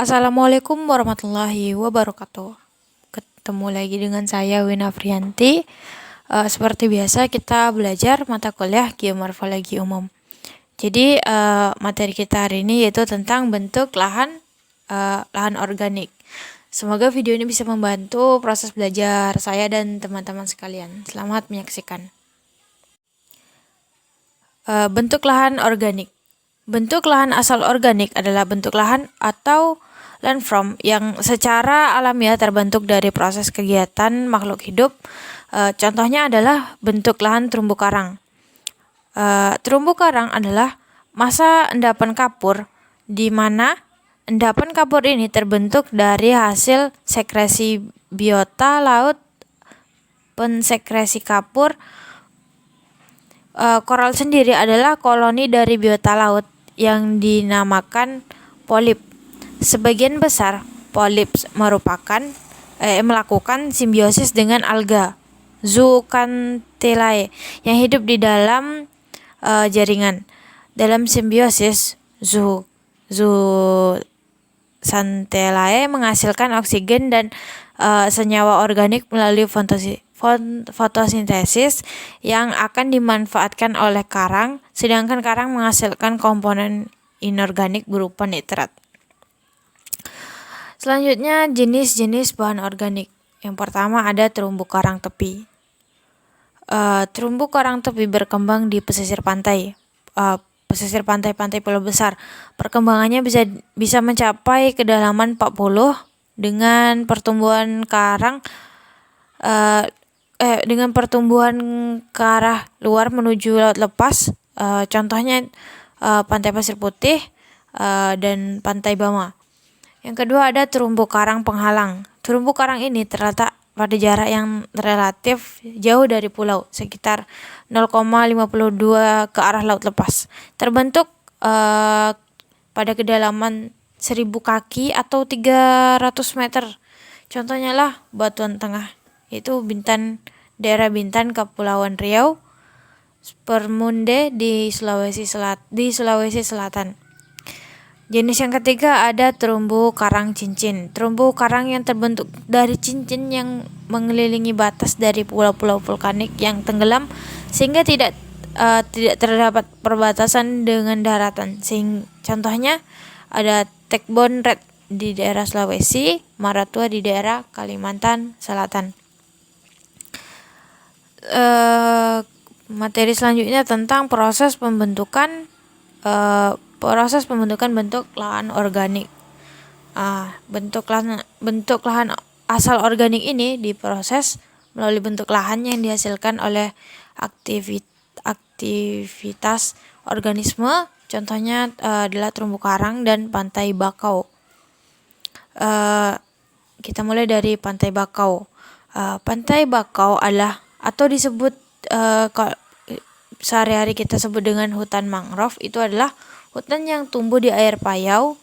Assalamualaikum warahmatullahi wabarakatuh. Ketemu lagi dengan saya Wina Frianti. Seperti biasa kita belajar mata kuliah Geomorfologi Umum. Jadi materi kita hari ini yaitu tentang bentuk lahan organik. Semoga video ini bisa membantu proses belajar saya dan teman-teman sekalian. Selamat menyaksikan. Bentuk lahan organik. Bentuk lahan asal organik adalah bentuk lahan atau landform yang secara alamiah terbentuk dari proses kegiatan makhluk hidup. Contohnya adalah bentuk lahan terumbu karang. Terumbu karang adalah masa endapan kapur, di mana endapan kapur ini terbentuk dari hasil sekresi biota laut, pensekresi kapur. Koral sendiri adalah koloni dari biota laut yang dinamakan polip. Sebagian besar polip melakukan simbiosis dengan alga Zooxanthellae yang hidup di dalam jaringan. Dalam simbiosis, Zooxanthellae menghasilkan oksigen dan senyawa organik melalui fotosintesis yang akan dimanfaatkan oleh karang, sedangkan karang menghasilkan komponen inorganik berupa nitrat. Selanjutnya, jenis-jenis bahan organik. Yang pertama ada terumbu karang tepi. Terumbu karang tepi berkembang di pesisir pantai, pantai-pantai pulau besar. Perkembangannya bisa mencapai kedalaman 40 dengan pertumbuhan karang ke arah luar menuju laut lepas. Contohnya pantai Pasir Putih dan pantai Bama. Yang kedua ada terumbu karang penghalang. Terumbu karang ini terletak pada jarak yang relatif jauh dari pulau, sekitar 0,52 ke arah laut lepas. Terbentuk pada kedalaman 1000 kaki atau 300 meter. Contohnya lah Batuan Tengah, yaitu daerah Bintan, Kepulauan Riau, Spermunde di Sulawesi Selatan. Jenis yang ketiga ada terumbu karang cincin. Terumbu karang yang terbentuk dari cincin yang mengelilingi batas dari pulau-pulau vulkanik yang tenggelam sehingga tidak terdapat perbatasan dengan daratan. Contohnya ada Tecbon Red di daerah Sulawesi, Maratua di daerah Kalimantan Selatan. Materi selanjutnya tentang proses pembentukan bentuk lahan organik. Bentuk lahan asal organik ini diproses melalui bentuk lahan yang dihasilkan oleh aktivitas organisme. Contohnya adalah terumbu karang dan pantai bakau. Kita mulai dari pantai bakau. Pantai bakau adalah atau disebut sehari-hari kita sebut dengan hutan mangrove. Itu adalah hutan yang tumbuh di air payau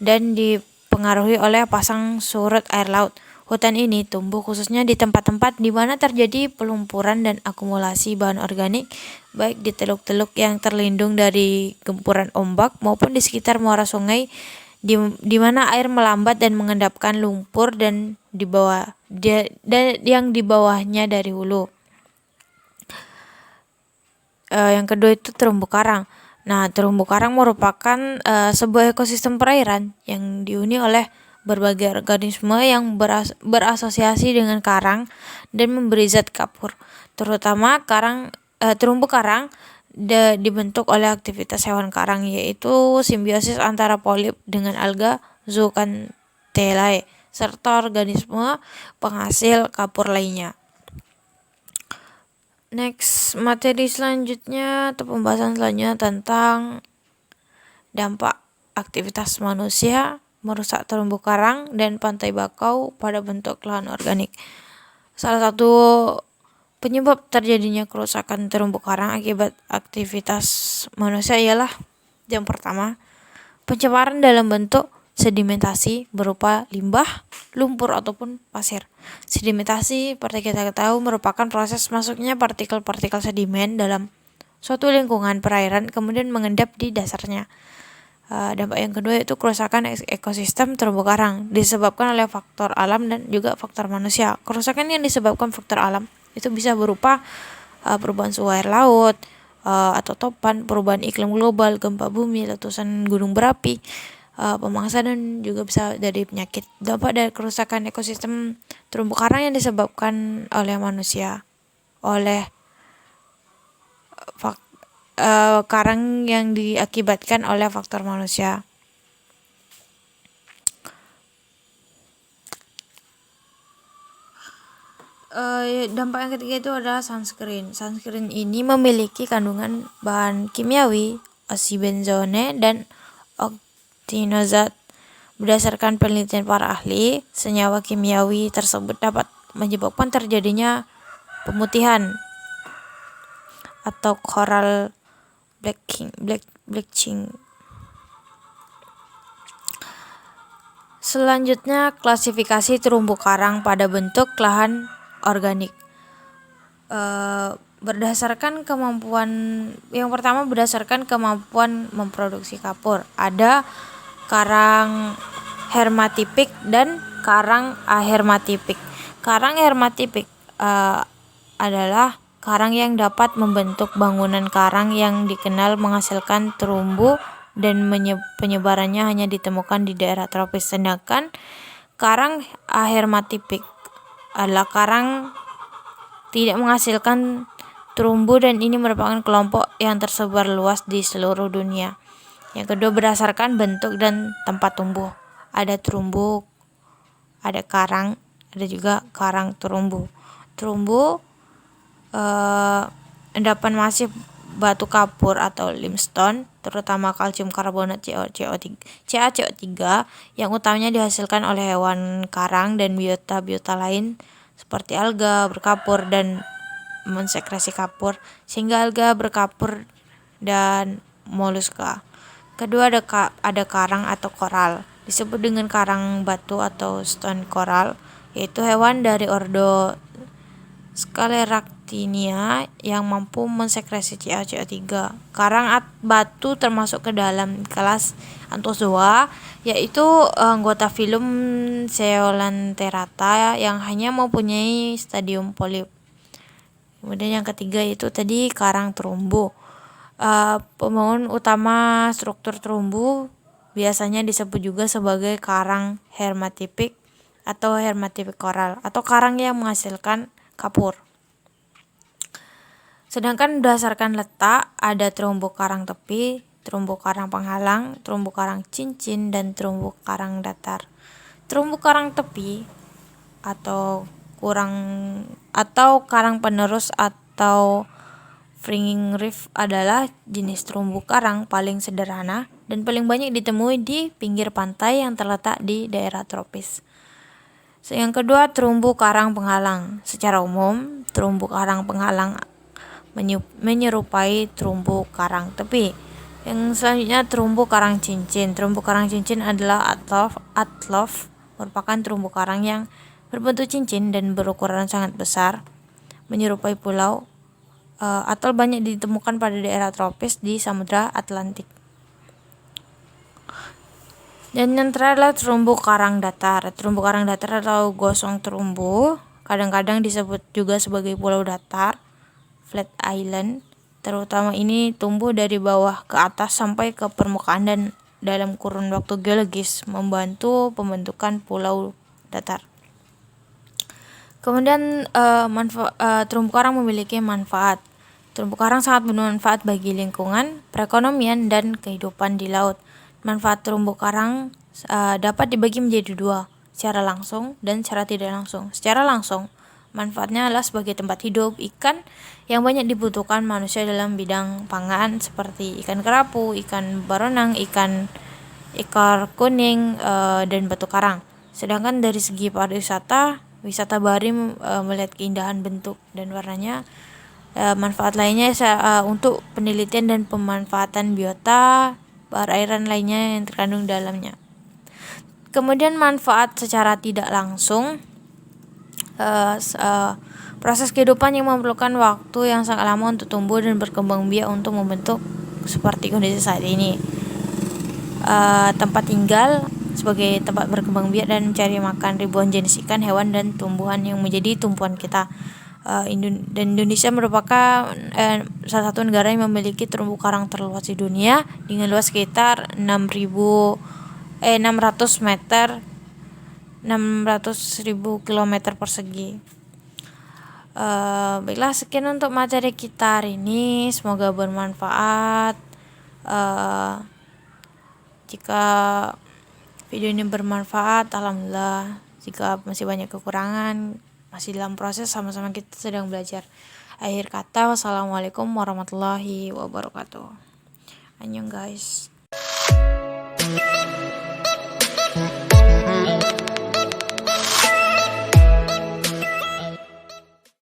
dan dipengaruhi oleh pasang surut air laut. Hutan ini tumbuh khususnya di tempat-tempat di mana terjadi pelumpuran dan akumulasi bahan organik, baik di teluk-teluk yang terlindung dari gempuran ombak maupun di sekitar muara sungai di mana air melambat dan mengendapkan lumpur dan yang di bawahnya dari hulu. Yang kedua itu terumbu karang. Nah, terumbu karang merupakan sebuah ekosistem perairan yang dihuni oleh berbagai organisme yang berasosiasi dengan karang dan memberi zat kapur. Terutama terumbu karang dibentuk oleh aktivitas hewan karang, yaitu simbiosis antara polip dengan alga Zooxanthellae serta organisme penghasil kapur lainnya. Next, materi selanjutnya atau pembahasan selanjutnya tentang dampak aktivitas manusia merusak terumbu karang dan pantai bakau pada bentuk lahan organik. Salah satu penyebab terjadinya kerusakan terumbu karang akibat aktivitas manusia ialah yang pertama, pencemaran dalam bentuk sedimentasi berupa limbah, lumpur ataupun pasir. Sedimentasi seperti kita ketahui merupakan proses masuknya partikel-partikel sedimen dalam suatu lingkungan perairan kemudian mengendap di dasarnya. Dampak yang kedua yaitu kerusakan ekosistem terumbu karang disebabkan oleh faktor alam dan juga faktor manusia. Kerusakan yang disebabkan faktor alam itu bisa berupa perubahan suhu air laut atau topan, perubahan iklim global, gempa bumi, letusan gunung berapi, pemangsa, dan juga bisa dari penyakit. Dampak dari kerusakan ekosistem terumbu karang yang disebabkan oleh manusia, oleh karang yang diakibatkan oleh faktor manusia. Dampak yang ketiga itu adalah sunscreen. Sunscreen ini memiliki kandungan bahan kimiawi oxybenzone dan octinozat. Berdasarkan penelitian para ahli, senyawa kimiawi tersebut dapat menyebabkan terjadinya pemutihan atau coral bleaching. Selanjutnya, klasifikasi terumbu karang pada bentuk lahan organik. Berdasarkan kemampuan memproduksi kapur. Ada karang hermatipik dan karang ahermatipik. Karang hermatipik adalah karang yang dapat membentuk bangunan karang yang dikenal menghasilkan terumbu dan penyebarannya hanya ditemukan di daerah tropis. Sedangkan karang ahermatipik adalah karang tidak menghasilkan terumbu dan ini merupakan kelompok yang tersebar luas di seluruh dunia. Yang kedua, berdasarkan bentuk dan tempat tumbuh. Ada terumbu, ada karang, ada juga karang terumbu. Terumbu endapan masif batu kapur atau limestone, terutama kalsium karbonat CaCO3 yang utamanya dihasilkan oleh hewan karang dan biota lain seperti alga berkapur dan mensekresi kapur, sehingga alga berkapur dan moluska. Kedua, ada karang atau koral, disebut dengan karang batu atau stone coral, yaitu hewan dari ordo Scleractinia yang mampu mensekresi CaCO3. Karang batu termasuk ke dalam kelas Anthozoa, yaitu anggota filum Coelenterata yang hanya mempunyai stadium polip. Kemudian yang ketiga itu tadi karang terumbu. Pembangun utama struktur terumbu biasanya disebut juga sebagai karang hermatipik atau hermatipik koral atau karang yang menghasilkan kapur. Sedangkan berdasarkan letak ada terumbu karang tepi, terumbu karang penghalang, terumbu karang cincin, dan terumbu karang datar. Terumbu karang tepi atau karang penerus atau fringing reef adalah jenis terumbu karang paling sederhana dan paling banyak ditemui di pinggir pantai yang terletak di daerah tropis. Yang kedua, terumbu karang penghalang. Secara umum, terumbu karang penghalang menyerupai terumbu karang tepi. Yang selanjutnya, terumbu karang cincin. Terumbu karang cincin adalah atlof, merupakan terumbu karang yang berbentuk cincin dan berukuran sangat besar, menyerupai pulau. Atol banyak ditemukan pada daerah tropis di Samudra Atlantik. Dan yang terakhir adalah terumbu karang datar. Terumbu karang datar atau gosong terumbu kadang-kadang disebut juga sebagai pulau datar, flat island. Terutama ini tumbuh dari bawah ke atas sampai ke permukaan dan dalam kurun waktu geologis membantu pembentukan pulau datar. Kemudian terumbu karang memiliki manfaat. Terumbu karang sangat bermanfaat bagi lingkungan, perekonomian, dan kehidupan di laut. Manfaat terumbu karang dapat dibagi menjadi dua, secara langsung dan secara tidak langsung. Secara langsung, manfaatnya adalah sebagai tempat hidup ikan yang banyak dibutuhkan manusia dalam bidang pangan seperti ikan kerapu, ikan baronang, ikan ekor kuning, dan batu karang. Sedangkan dari segi pariwisata, wisata bahari melihat keindahan bentuk dan warnanya. Manfaat lainnya untuk penelitian dan pemanfaatan biota perairan lainnya yang terkandung dalamnya. Kemudian manfaat secara tidak langsung, proses kehidupan yang memerlukan waktu yang sangat lama untuk tumbuh dan berkembang biak untuk membentuk seperti kondisi saat ini. tempat tinggal sebagai tempat berkembang biak dan mencari makan ribuan jenis ikan, hewan, dan tumbuhan yang menjadi tumpuan kita. Dan Indonesia merupakan salah satu negara yang memiliki terumbu karang terluas di dunia dengan luas sekitar 600.000 kilometer persegi. Baiklah, sekian untuk materi kita hari ini, semoga bermanfaat. Jika video ini bermanfaat, alhamdulillah. Jika masih banyak kekurangan, masih dalam proses, sama-sama kita sedang belajar. Akhir kata, wassalamualaikum warahmatullahi wabarakatuh. Annyeong guys.